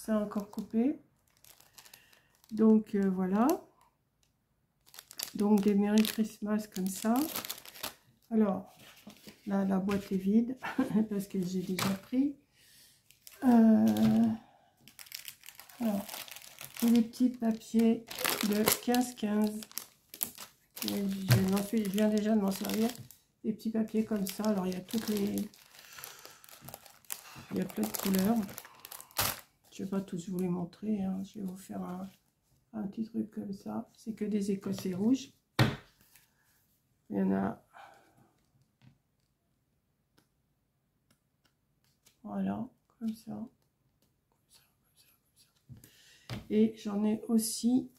ça encore coupé. Donc voilà. Donc des Merry Christmas comme ça. Alors là la boîte est vide parce que j'ai déjà pris. Alors, j'ai des petits papiers de 15-15. Je viens déjà de m'en servir. Des petits papiers comme ça. Alors il y a toutes les... Il y a plein de couleurs. Je ne vais pas tous vous les montrer. Hein. Je vais vous faire un petit truc comme ça. C'est que des écossais rouges. Il y en a... Voilà, comme ça. Et j'en ai aussi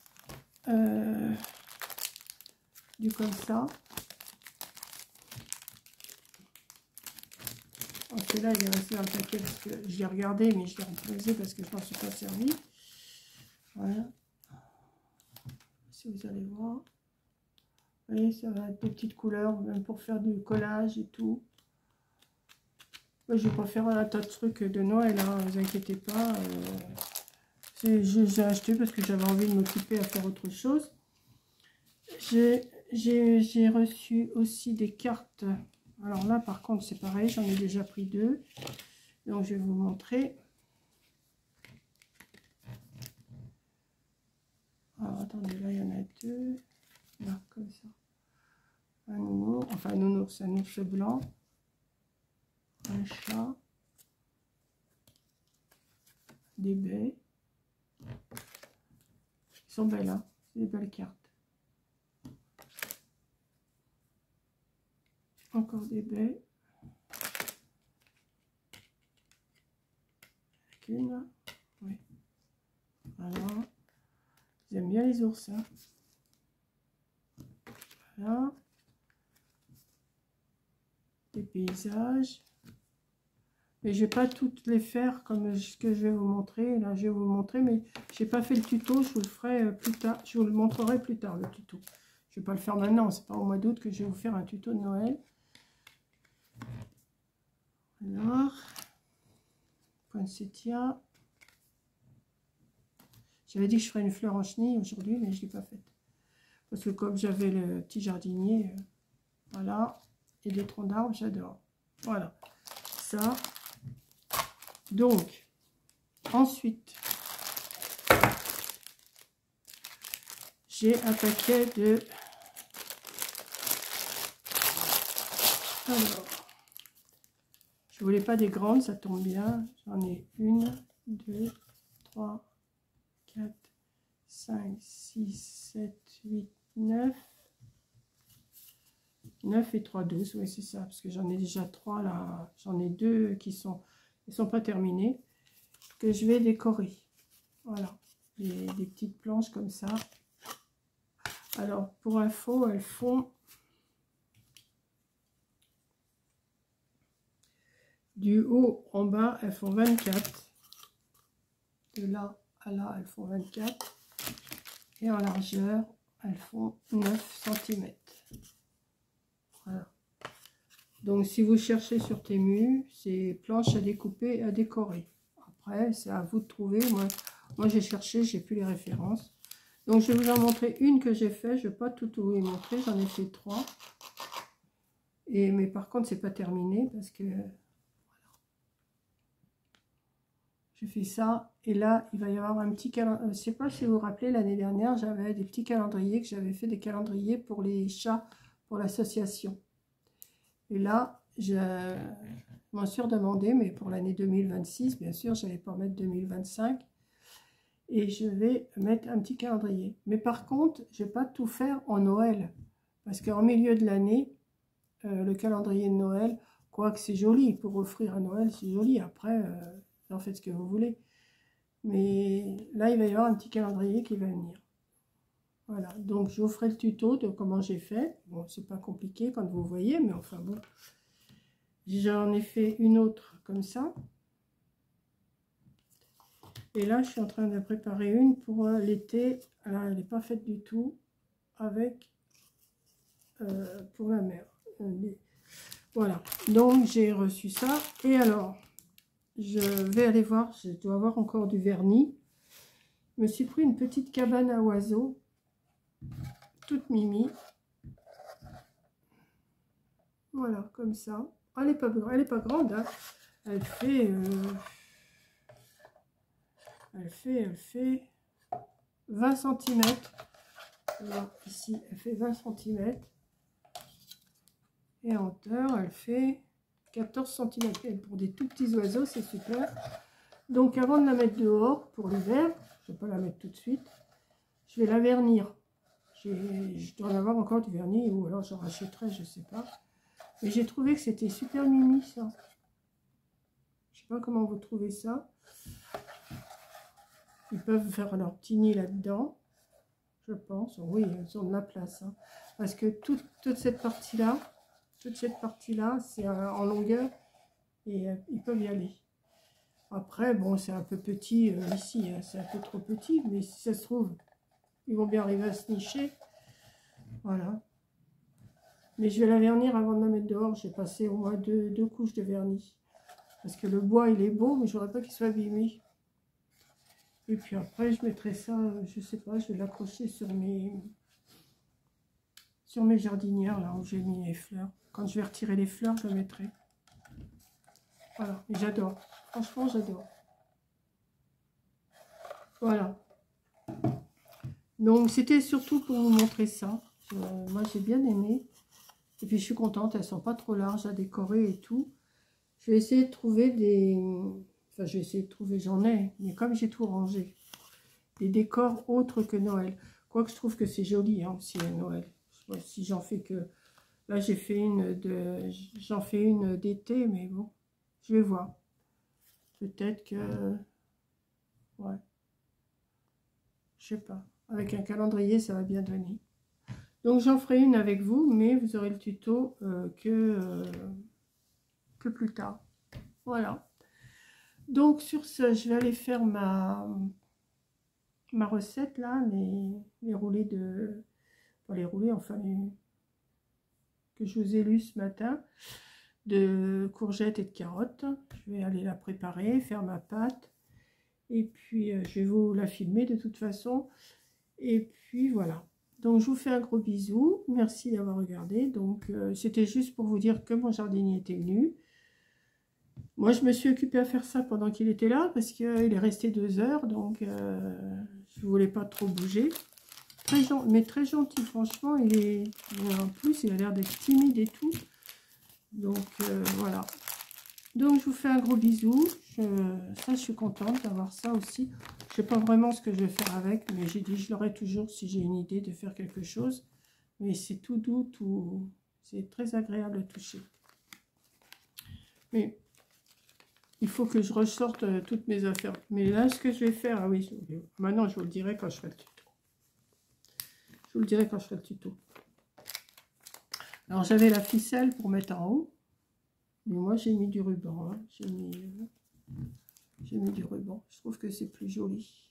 du comme ça. Celui-là, il est resté dans le paquet parce que je l'ai regardé, mais je l'ai reposé parce que je m'en suis pas servi. Voilà. Si vous allez voir. Vous voyez, ça va être des petites couleurs, même pour faire du collage et tout. Moi, je vais pas faire un tas de trucs de Noël, hein, ne vous inquiétez pas. J'ai acheté parce que j'avais envie de m'occuper à faire autre chose. J'ai reçu aussi des cartes. Alors là, par contre, c'est pareil, j'en ai déjà pris 2. Donc, je vais vous montrer. Alors, attendez, là, il y en a 2. Là, comme ça. Un nounours, enfin, un nounours, un ours blanc. Un chat. Des baies. Ils sont belles, hein. C'est des belles cartes. Encore des baies. Une. Oui. Voilà. J'aime bien les ours. Hein. Voilà. Des paysages. Mais je vais pas toutes les faire comme ce que je vais vous montrer. Là, je vais vous montrer, mais j'ai pas fait le tuto. Je vous le ferai plus tard. Je vous le montrerai plus tard, le tuto. Je vais pas le faire maintenant. C'est pas au mois d'août que je vais vous faire un tuto de Noël. Alors, poinsettia. J'avais dit que je ferais une fleur en chenille aujourd'hui, mais je ne l'ai pas faite. Parce que comme j'avais le petit jardinier, voilà, et des troncs d'arbres, j'adore. Voilà, ça. Donc, ensuite, j'ai un paquet de... Alors, je voulais pas des grandes, ça tombe bien. J'en ai 1, 2, 3, 4, 5, 6, 7, 8, 9. 9 et 3, 12, oui c'est ça, parce que j'en ai déjà 3 là, j'en ai 2 qui sont pas terminés, que je vais décorer. Voilà, des petites planches comme ça. Alors, pour info, elles font du haut en bas, elles font 24. De là à là, elles font 24. Et en largeur, elles font 9 cm. Voilà. Donc, si vous cherchez sur Temu, c'est planches à découper, à décorer. Après, c'est à vous de trouver. Moi j'ai cherché, j'ai plus les références. Donc, je vais vous en montrer une que j'ai fait. Je ne vais pas tout vous montrer. J'en ai fait 3. Mais par contre, c'est pas terminé parce que voilà. J'ai fait ça. Et là, il va y avoir un petit calendrier. Je ne sais pas si vous vous rappelez, l'année dernière, j'avais des petits calendriers, que j'avais fait des calendriers pour les chats, pour l'association. Et là, je m'en suis redemandé, mais pour l'année 2026, bien sûr, je n'allais pas mettre 2025. Et je vais mettre un petit calendrier. Mais par contre, je ne vais pas tout faire en Noël. Parce qu'en milieu de l'année, le calendrier de Noël, quoique c'est joli, pour offrir à Noël, c'est joli. Après, vous en faites ce que vous voulez. Mais là, il va y avoir un petit calendrier qui va venir. Voilà, donc je vous ferai le tuto de comment j'ai fait. Bon, c'est pas compliqué quand vous voyez, mais enfin bon. J'en ai fait une autre comme ça. Et là, je suis en train de préparer une pour l'été. Alors, elle n'est pas faite du tout avec pour la mer. Voilà, donc j'ai reçu ça. Et alors, je vais aller voir, je dois avoir encore du vernis. Je me suis pris une petite cabane à oiseaux, toute mimi. Voilà, comme ça. Elle n'est pas grande, hein. Elle fait 20 cm. Là, ici, elle fait 20 cm. Et en hauteur, elle fait 14 cm. Et pour des tout petits oiseaux, c'est super. Donc, avant de la mettre dehors pour l'hiver, je ne vais pas la mettre tout de suite, je vais la vernir. Je dois en avoir encore du vernis, ou alors j'en rachèterai, je ne sais pas. Mais j'ai trouvé que c'était super mimi, ça. Je ne sais pas comment vous trouvez ça. Ils peuvent faire leur petit nid là-dedans, je pense. Oui, ils ont de la place, hein. Parce que toute cette partie-là, c'est en longueur et ils peuvent y aller. Après, bon, c'est un peu petit ici, hein, c'est un peu trop petit, mais si ça se trouve, ils vont bien arriver à se nicher. Voilà. Mais je vais la vernir avant de la mettre dehors. J'ai passé au moins deux couches de vernis. Parce que le bois, il est beau, mais je ne voudrais pas qu'il soit abîmé. Et puis après, je mettrai ça, je sais pas, je vais l'accrocher sur mes jardinières, là où j'ai mis les fleurs. Quand je vais retirer les fleurs, je le mettrai. Voilà, et j'adore. Franchement, j'adore. Voilà. Donc, c'était surtout pour vous montrer ça. Moi, j'ai bien aimé. Et puis, je suis contente. Elles sont pas trop larges à décorer et tout. Je vais essayer de trouver des... Enfin, je vais essayer de trouver, j'en ai. Mais comme j'ai tout rangé. Des décors autres que Noël. Quoique je trouve que c'est joli, hein, aussi, à Noël. Si j'en fais que... Là, j'ai fait j'en fais une d'été, mais bon. Je vais voir. Peut-être que... Ouais. Je sais pas. Avec un calendrier, ça va bien donner. Donc, j'en ferai une avec vous, mais vous aurez le tuto que plus tard. Voilà. Donc, sur ce, je vais aller faire ma recette, là, les roulés de... Pas les roulés, enfin, que je vous ai lu ce matin, de courgettes et de carottes. Je vais aller la préparer, faire ma pâte. Et puis, je vais vous la filmer de toute façon. Et puis, voilà. Donc, je vous fais un gros bisou. Merci d'avoir regardé. Donc, c'était juste pour vous dire que mon jardinier était venu. Moi, je me suis occupée à faire ça pendant qu'il était là, parce qu'il est resté 2 heures. Donc, je ne voulais pas trop bouger. Mais très gentil, franchement. En plus, il a l'air d'être timide et tout. Donc, voilà. Donc, je vous fais un gros bisou. Ça, je suis contente d'avoir ça aussi. Je ne sais pas vraiment ce que je vais faire avec, mais j'ai dit je l'aurai toujours si j'ai une idée de faire quelque chose. Mais c'est tout doux, c'est très agréable à toucher. Mais il faut que je ressorte toutes mes affaires. Mais là, ce que je vais faire, ah oui, maintenant je vous le dirai quand je ferai le tuto. Je vous le dirai quand je ferai le tuto. Alors, j'avais la ficelle pour mettre en haut. Mais moi, j'ai mis du ruban. Hein. J'ai mis du ruban. Je trouve que c'est plus joli.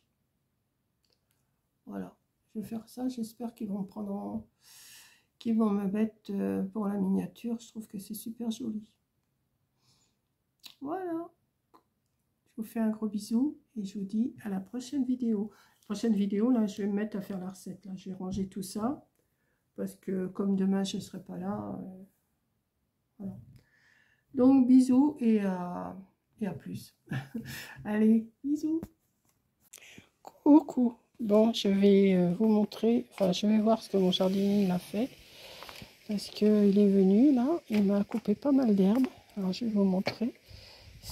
Voilà. Je vais faire ça. J'espère qu'ils vont me prendre qu'ils vont me mettre pour la miniature. Je trouve que c'est super joli. Voilà. Je vous fais un gros bisou. Et je vous dis à la prochaine vidéo. Prochaine vidéo, là, je vais me mettre à faire la recette. Là, je vais ranger tout ça. Parce que comme demain, je ne serai pas là. Voilà. Donc, bisous et à plus. Allez, bisous. Coucou. Bon, je vais vous montrer, enfin, je vais voir ce que mon jardinier m'a fait. Parce qu'il est venu, là, il m'a coupé pas mal d'herbes. Alors, je vais vous montrer.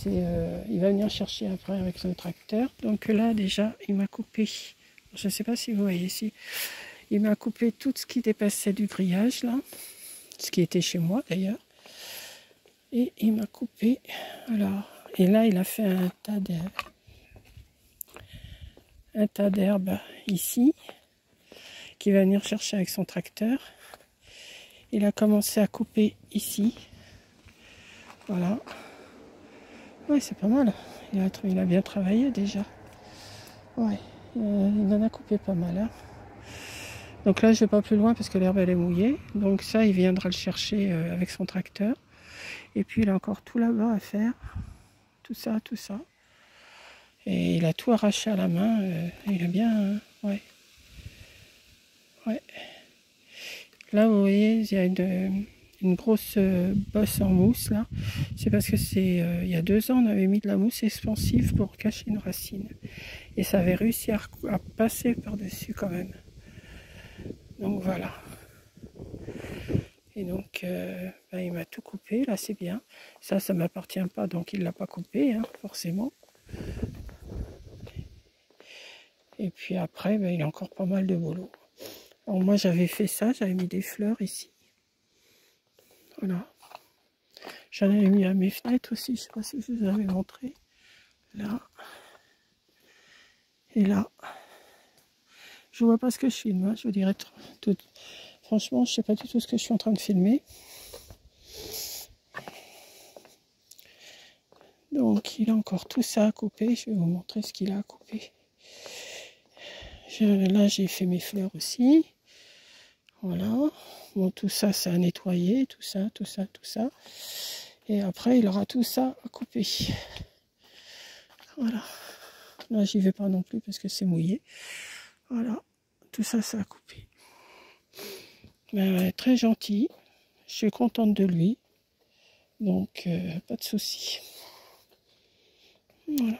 Il va venir chercher après avec son tracteur. Donc là, déjà, il m'a coupé, je ne sais pas si vous voyez ici, il m'a coupé tout ce qui dépassait du grillage, là. Ce qui était chez moi, d'ailleurs. Et il m'a coupé, alors, et là il a fait un tas d'herbes ici, qu'il va venir chercher avec son tracteur. Il a commencé à couper ici, voilà. Ouais, c'est pas mal, il a bien travaillé déjà. Ouais, il en a coupé pas mal. Hein. Donc là je vais pas plus loin parce que l'herbe elle est mouillée, donc ça il viendra le chercher avec son tracteur. Et puis il a encore tout là-bas à faire. tout ça, tout ça. Et il a tout arraché à la main. Il a bien... ouais. Ouais. Là, vous voyez, il y a une grosse bosse en mousse, là. C'est parce que il y a 2 ans, on avait mis de la mousse expansive pour cacher une racine. Et ça avait réussi à passer par-dessus quand même. Donc voilà. Et donc, il m'a tout coupé, là c'est bien. Ça ne m'appartient pas, donc il ne l'a pas coupé, hein, forcément. Et puis après, il a encore pas mal de boulot. Alors moi j'avais fait ça, j'avais mis des fleurs ici. Voilà. J'en avais mis à mes fenêtres aussi, je ne sais pas si je vous avais montré. Là. Et là. Je ne vois pas ce que je filme, hein, je vous dirais tout. Franchement, je ne sais pas du tout ce que je suis en train de filmer. Donc il a encore tout ça à couper, je vais vous montrer ce qu'il a à couper. Là j'ai fait mes fleurs aussi. Voilà. Bon, tout ça c'est à nettoyer, tout ça, tout ça, tout ça. Et après il aura tout ça à couper. Voilà. Là j'y vais pas non plus parce que c'est mouillé. Voilà. Tout ça c'est à couper. Très gentil. Je suis contente de lui. Donc pas de souci. Voilà.